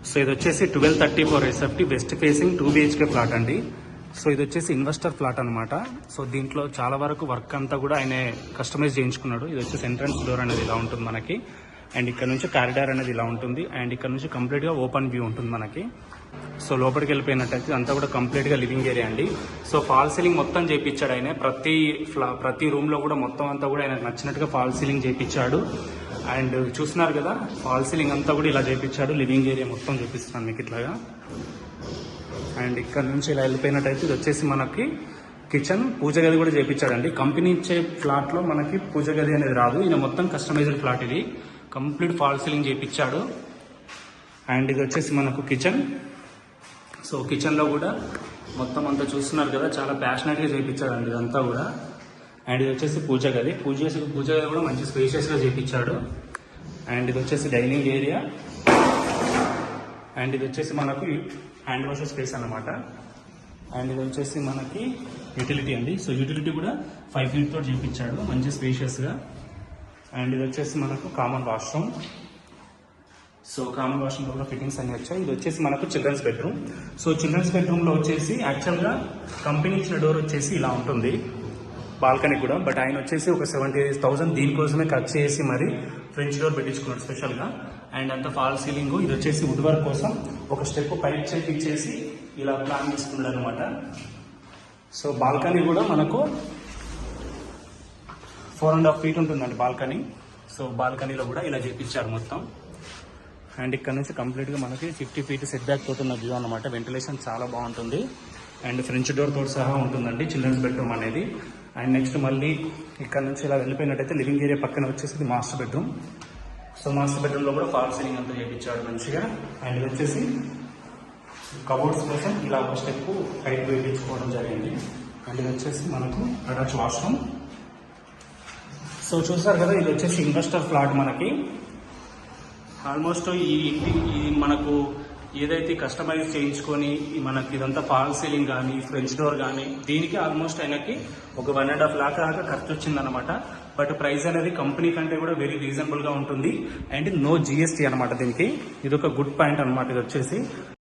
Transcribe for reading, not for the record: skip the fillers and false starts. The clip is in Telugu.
సో ఇది వచ్చేసి 1234 SFT west facing 2 BHK flat అండి. సో ఇది వచ్చేసి ఇన్వెస్టర్ ఫ్లాట్ అనమాట. సో దీంట్లో చాలా వరకు వర్క్ అంతా కూడా ఆయన కస్టమైజ్ చేయించుకున్నాడు. ఇది వచ్చేసి ఎంట్రన్స్ డోర్ అనేది ఇలా ఉంటుంది మనకి, అండ్ ఇక్కడ నుంచి కారిడార్ అనేది ఇలా ఉంటుంది, అండ్ ఇక్కడ నుంచి కంప్లీట్గా ఓపెన్ వ్యూ ఉంటుంది మనకి. సో లోపలికి వెళ్ళిపోయినట్టయితే అంతా కూడా కంప్లీట్గా లివింగ్ ఏరియా అండి. సో ఫాల్ సీలింగ్ మొత్తం చేయించాడు ఆయన. ప్రతి రూమ్లో కూడా మొత్తం అంతా కూడా ఆయనకు నచ్చినట్టుగా ఫాల్ సీలింగ్ చేయించాడు. అండ్ చూస్తున్నారు కదా, ఫాల్ సీలింగ్ అంతా కూడా ఇలా చేయించాడు. లివింగ్ ఏరియా మొత్తం చూపిస్తున్నాను మీకు ఇట్లాగా. అండ్ ఇక్కడ నుంచి ఇలా వెళ్ళిపోయినట్టయితే ఇది వచ్చేసి మనకి కిచెన్, పూజ గది కూడా చేయించాడండి. కంపెనీ ఇచ్చే ఫ్లాట్లో మనకి పూజ గది అనేది రాదు, ఈయన మొత్తం కస్టమైజ్డ్ ఫ్లాట్. ఇది కంప్లీట్ ఫాల్ సీలింగ్ చేయించాడు. అండ్ ఇది వచ్చేసి మనకు కిచెన్. సో కిచెన్లో కూడా మొత్తం అంతా చూస్తున్నారు కదా, చాలా ప్యాషనెట్గా చేయించాడండి ఇదంతా కూడా. అండ్ ఇది వచ్చేసి పూజ గది కూడా మంచి స్పేషియస్గా చేయించాడు. అండ్ ఇది వచ్చేసి డైనింగ్ ఏరియా. అండ్ ఇది వచ్చేసి మనకు హ్యాండ్ వాష్ స్పేస్ అన్నమాట. అండ్ ఇది వచ్చేసి మనకి యూటిలిటీ అండి. సో యూటిలిటీ కూడా 5 feet తోటి చేయించాడు, మంచి స్పేషియస్గా. అండ్ ఇది వచ్చేసి మనకు కామన్ వాష్రూమ్. సో కామన్ వాష్రూమ్లో కూడా ఫిట్టింగ్స్ అన్ని వచ్చాయి. ఇది వచ్చేసి మనకు చిల్డ్రన్స్ బెడ్రూమ్. సో చిల్డ్రన్స్ బెడ్రూమ్లో వచ్చేసి యాక్చువల్గా కంపెనీ ఇచ్చిన డోర్ వచ్చేసి ఇలా ఉంటుంది బాల్కనీ కూడా, బట్ ఆయన వచ్చేసి ఒక 70,000 దీనికోసమే ఖర్చు చేసి మరి ఫ్రెంచ్ డోర్ పెట్టించుకున్నాడు స్పెషల్గా. అండ్ అంత ఫాల్ సీలింగ్. ఇది వచ్చేసి వుడ్ వర్క్ కోసం ఒక స్టెప్ పైప్ చేయించేసి ఇలా ప్లాన్ చేసుకున్నాడు అనమాట. సో బాల్కనీ కూడా మనకు 4.5 feet ఉంటుందండి బాల్కనీ. సో బాల్కనీలో కూడా ఇలా చేయించారు మొత్తం. అండ్ ఇక్కడ నుంచి కంప్లీట్గా మనకి 50 feet సెట్ బ్యాక్ తోటి వ్యూ అనమాట. వెంటిలేషన్ చాలా బాగుంటుంది. అండ్ ఫ్రెంచ్ డోర్ తోటి సహా ఉంటుందండి చిల్డ్రన్స్ బెడ్రూమ్ అనేది. అండ్ నెక్స్ట్ మళ్ళీ ఇక్కడ నుంచి ఇలా వెళ్ళిపోయినట్టయితే లివింగ్ ఏరియా పక్కన వచ్చేసి మాస్టర్ బెడ్రూమ్. సో మాస్టర్ బెడ్రూమ్లో కూడా ఫాల్ సీలింగ్ అంతా చేయించాడు మంచిగా. అండ్ ఇది వచ్చేసి కబోర్డ్స్ కోసం ఇలా ఒక స్టెప్ హైట్ వేయించుకోవడం జరిగింది. అండ్ ఇది వచ్చేసి మనకు అటాచ్ వాష్రూమ్. సో చూసారు కదా, ఇది వచ్చేసి ఇన్వెస్టర్ ఫ్లాట్ మనకి. ఆల్మోస్ట్ ఈ మనకు ఏదైతే కస్టమైజ్ చేయించుకొని మనకి ఇదంతా ఫాల్ సీలింగ్ కానీ ఫ్రెంచ్ డోర్ కానీ దీనికి ఆల్మోస్ట్ ఆయనకి ఒక 1.5 lakh దాకా ఖర్చు వచ్చిందనమాట. బట్ ప్రైస్ అనేది కంపెనీ కంటే కూడా వెరీ రీజనబుల్గా ఉంటుంది. అండ్ నో GST అనమాట దీనికి. ఇది ఒక గుడ్ పాయింట్ అనమాట ఇది వచ్చేసి.